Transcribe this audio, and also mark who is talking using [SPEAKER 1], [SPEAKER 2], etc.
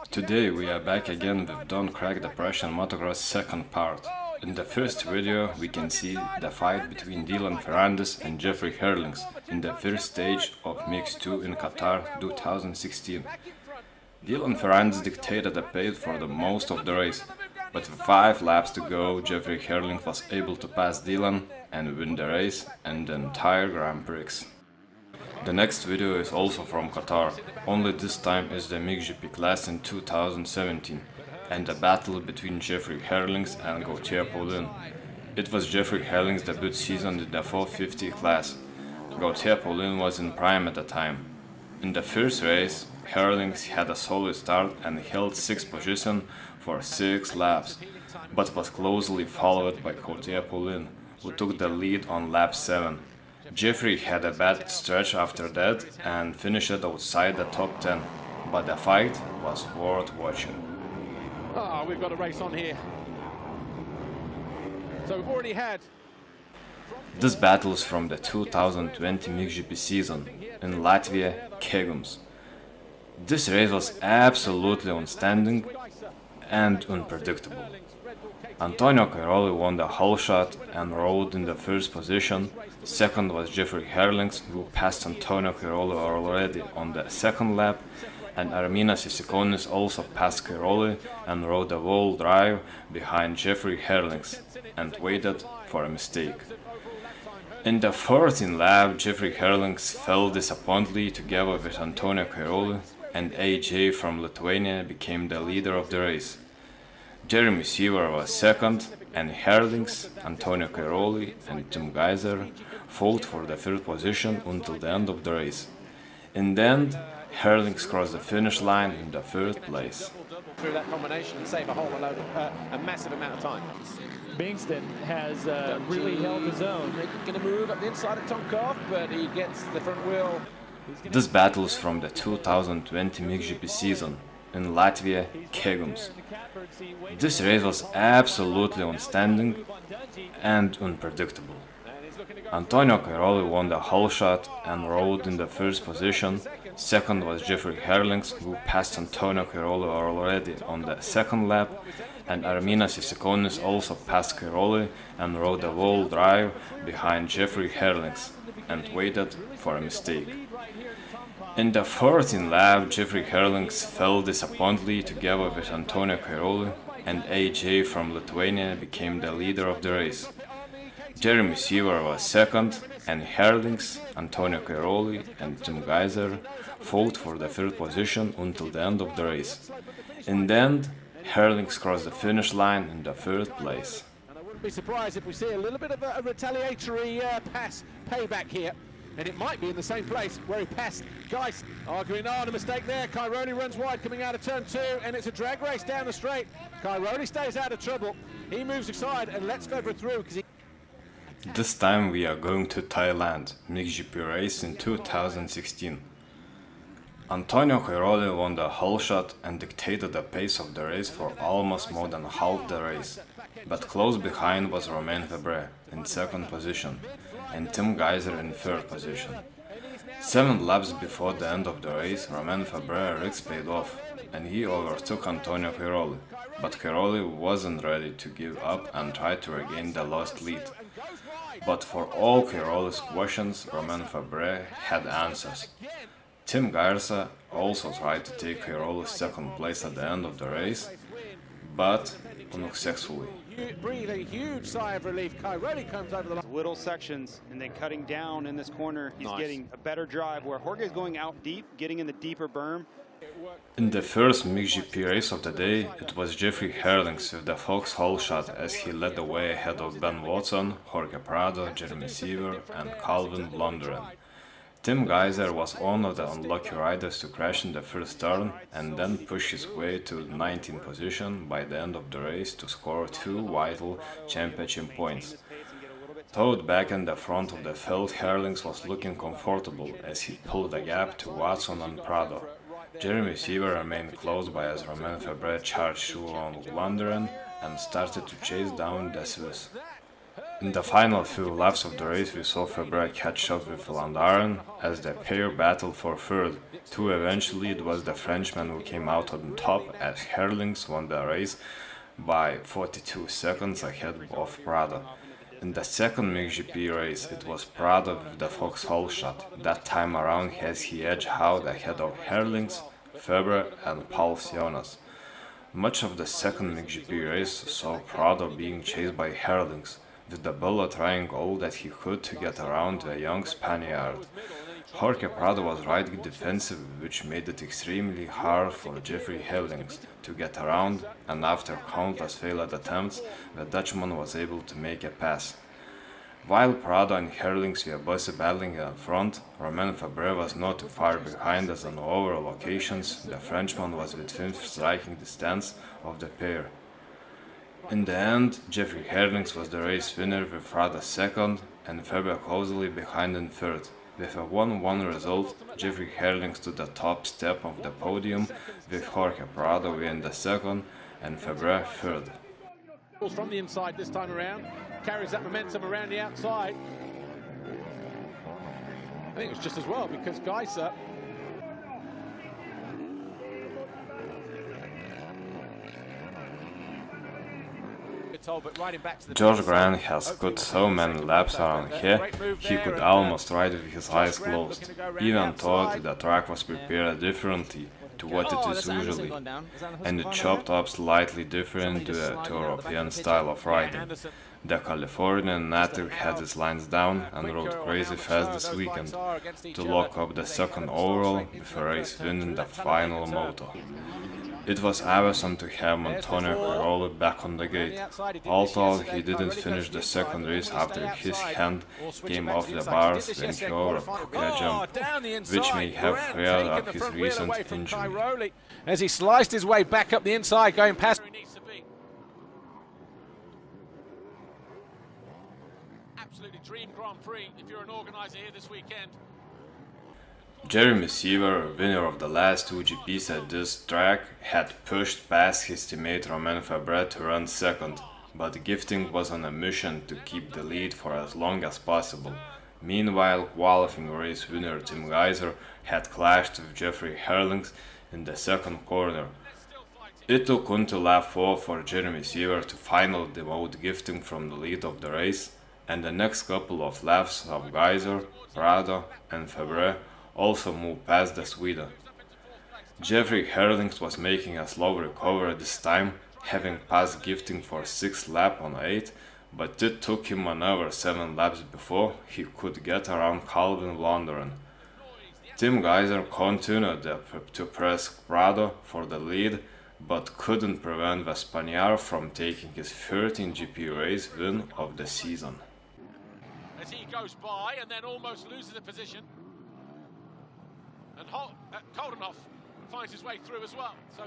[SPEAKER 1] Today we are back again with Don't Crack the Prussian Motocross second part. In the first video we can see the fight between Ferrandis and Jeffrey Herlings in the first stage of MX2 in Qatar 2016. Ferrandis dictated the pace for the most of the race, but with 5 laps to go Jeffrey Herlings was able to pass Dylan and win the race and the entire Grand Prix. The next video is also from Qatar, only this time is the MXGP class in 2017 and the battle between Jeffrey Herlings and Gajser. It was Jeffrey Herlings' debut season in the 450 class. Gajser was in prime at the time. In the first race, Herlings had a solid start and held 6th position for 6 laps, but was closely followed by Gajser, who took the lead on lap 7. Jeffrey had a bad stretch after that and finished outside the top 10, but the fight was worth watching.
[SPEAKER 2] We've got a race on here. So we've already had...
[SPEAKER 1] This battle is from the 2020 MXGP season in Latvia, Qairoli. This race was absolutely outstanding and unpredictable. Qairoli won the whole shot and rode in the first position. Second was Jeffrey Herlings, who passed Qairoli already on the second lap, and Arminas also passed Cairoli and rode a wall drive behind Jeffrey Herlings and waited for a mistake. In the 14th lap, Jeffrey Herlings fell disappointingly together with Qairoli, and AJ from Lithuania became the leader of the race. Jeremy Seaver was second, and Herlings, Qairoli and Gajser fought for the third position until the end of the race. In the end, Herlings crossed the finish line in the third place.
[SPEAKER 2] Through that combination and save a massive amount of time.
[SPEAKER 3] Bingston has really held his own.
[SPEAKER 2] Going to move up the inside of Tonkov, but he gets the front wheel.
[SPEAKER 1] This battle is from the 2020 MXGP season in Latvia, Qairoli. This race was absolutely outstanding and unpredictable. Qairoli won the whole shot and rode in the first position. Second was Jeffrey Herlings, who passed Qairoli already on the second lap, and Arminas also passed Cairoli and rode a wall drive behind Jeffrey Herlings and waited for a mistake. In the 14th lap, Jeffrey Herlings fell disappointingly together with Qairoli, and AJ from Lithuania became the leader of the race. Jeremy Seaver was second, and Herlings, Qairoli and Gajser fought for the third position until the end of the race. In the end, Herlings crossed the finish line in the third place.
[SPEAKER 2] And I wouldn't be surprised if we see a little bit of a retaliatory pass payback here. And it might be in the same place where he passed Gajser. Arguing on a mistake there. Cairoli runs wide coming out of turn 2, and it's a drag race down the straight. Cairoli stays out of trouble. He moves aside and lets go through because he...
[SPEAKER 1] This time we are going to Thailand, MXGP race in 2016. Qairoli won the whole shot and dictated the pace of the race for almost more than half the race, but close behind was Romain Febvre in second position and Gajser in third position. 7 laps before the end of the race, Romain Febvre risk paid off and he overtook Qairoli, but Cairoli wasn't ready to give up and tried to regain the lost lead. But for all Cairoli's questions, Romain Febvre had answers. Gajser also tried to take Cairoli's second place at the end of the race, but unsuccessfully.
[SPEAKER 2] Breathe a huge sigh of relief. Cairoli comes over the
[SPEAKER 4] little sections and then cutting down in this corner. He's getting a better drive where Jorge's going out deep, getting in the deeper berm.
[SPEAKER 1] In the first MXGP race of the day, it was Jeffrey Herlings with the foxhole shot as he led the way ahead of Ben Watson, Jorge Prado, Jeremy Seaver and Calvin Blonderen. Gajser was one of the unlucky riders to crash in the first turn and then push his way to 19th position by the end of the race to score 2 vital championship points. Towed back in the front of the field, Herlings was looking comfortable as he pulled the gap to Watson and Prado. Jeremy Seaver remained close by as Romain Febvre charged through on Blonderen and started to chase down the Swiss. In the final few laps of the race, we saw Febvre catch up with Landaren as the pair battled for third, to eventually it was the Frenchman who came out on top as Herlings won the race by 42 seconds ahead of Prado. In the second MXGP race, it was Prado with the Foxhole shot, that time around as he edged out ahead of Herlings, Febvre and Paul Sionas. Much of the second MXGP race saw Prado being chased by Herlings, with the bullet trying all that he could to get around the young Spaniard. Jorge Prado was riding defensive, which made it extremely hard for Jeffrey Herlings to get around, and after countless failed attempts, the Dutchman was able to make a pass. While Prado and Herlings were busy battling in front, Romain Febvre was not too far behind as on overall occasions the Frenchman was within striking distance of the pair. In the end, Jeffrey Herlings was the race winner with Prado second and Febvre closely behind in third. With a 1-1 result, Jeffrey Herlings to the top step of the podium, with Jorge Prado in the second and Febvre third.
[SPEAKER 2] From the inside this time around, carries that momentum around the outside. I think it was just as well because Gajser
[SPEAKER 1] George Grant has got so many laps around here, he could almost ride with his eyes closed, even thought the track was prepared differently to what it is usually, and it chopped up slightly different to the European style of riding. The Californian native had his lines down and rode crazy fast this weekend to lock up the second overall with a race win in the final moto. It was awesome to have Antonio Cairoli back on the gate, although he didn't finish the second race after his hand came off the bars when he overcooked a jump, which may have cleared up his recent injury.
[SPEAKER 2] As he sliced his way back up the inside, going past. Absolutely dream Grand Prix if you're an organizer here this weekend.
[SPEAKER 1] Jeremy Seaver, winner of the last two GPs at this track, had pushed past his teammate Romain Febvre to run second, but Gifting was on a mission to keep the lead for as long as possible. Meanwhile, qualifying race winner Tim Gajser had clashed with Jeffrey Herlings in the second corner. It took until lap 4 for Jeremy Seaver to finally demote Gifting from the lead of the race, and the next couple of laps of Gajser, Prado and Febvre also moved past the Sweden. Jeffrey Herlings was making a slow recovery this time, having passed Gifting for 6th lap on 8, but it took him another 7 laps before he could get around Calvin Landaren. Tim Gajser continued to press Prado for the lead, but couldn't prevent the Spaniard from taking his 13th GP race win of the season.
[SPEAKER 2] As he goes by and then almost loses a position. And Koldenhoff finds his way through as well. So